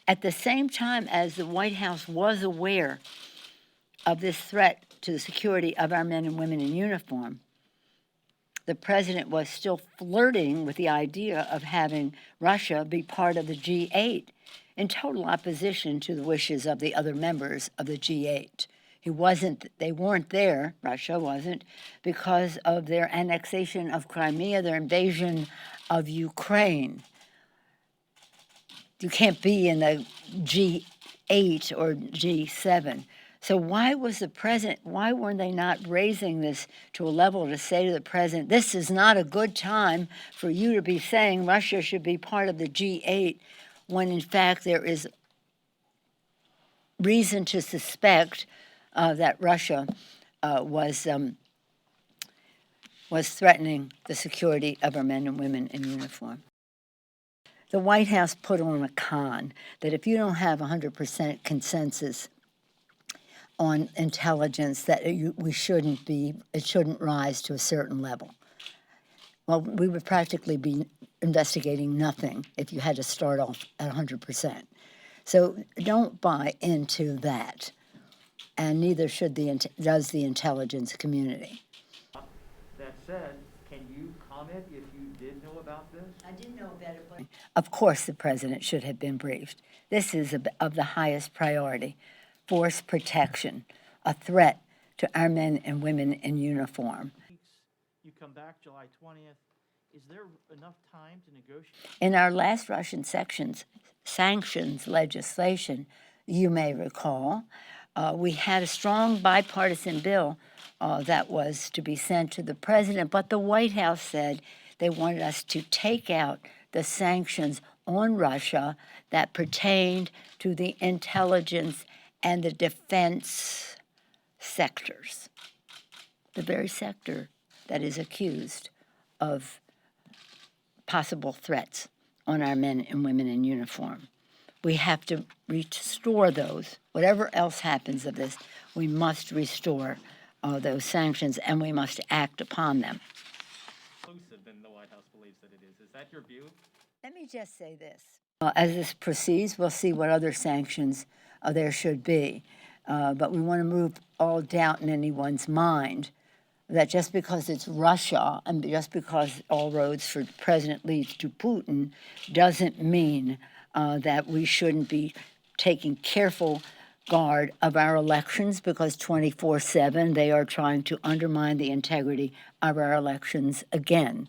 At the same time as the White House was aware of this threat to the security of our men and women in uniform, the president was still flirting with the idea of having Russia be part of the G8 in total opposition to the wishes of the other members of the G8. They weren't there, Russia wasn't, because of their annexation of Crimea, their invasion of Ukraine. You can't be in the G8 or G7. So why weren't they not raising this to a level to say to the president, this is not a good time for you to be saying Russia should be part of the G8, when in fact there is reason to suspect that Russia was threatening the security of our men and women in uniform. The White House put on a con that if you don't have 100% consensus on intelligence, that it shouldn't rise to a certain level. Well, we would practically be investigating nothing if you had to start off at 100%. So don't buy into that, and neither does the intelligence community. That said, can you comment if you did know about this? I didn't know about it, but of course the president should have been briefed. This is of the highest priority. Force protection, a threat to our men and women in uniform. You come back July 20th. Is there enough time to negotiate? In our last Russian sanctions legislation, you may recall, we had a strong bipartisan bill that was to be sent to the president, but the White House said they wanted us to take out the sanctions on Russia that pertained to the intelligence and the defense sectors, the very sector that is accused of possible threats on our men and women in uniform. We have to restore those. Whatever else happens of this, we must restore those sanctions, and we must act upon them. Exclusive than the White House believes that it is. Is that your view? Let me just say this. As this proceeds, we'll see what other sanctions there should be. But we want to remove all doubt in anyone's mind that just because it's Russia and just because all roads for President leads to Putin doesn't mean that we shouldn't be taking careful guard of our elections, because 24/7 they are trying to undermine the integrity of our elections again.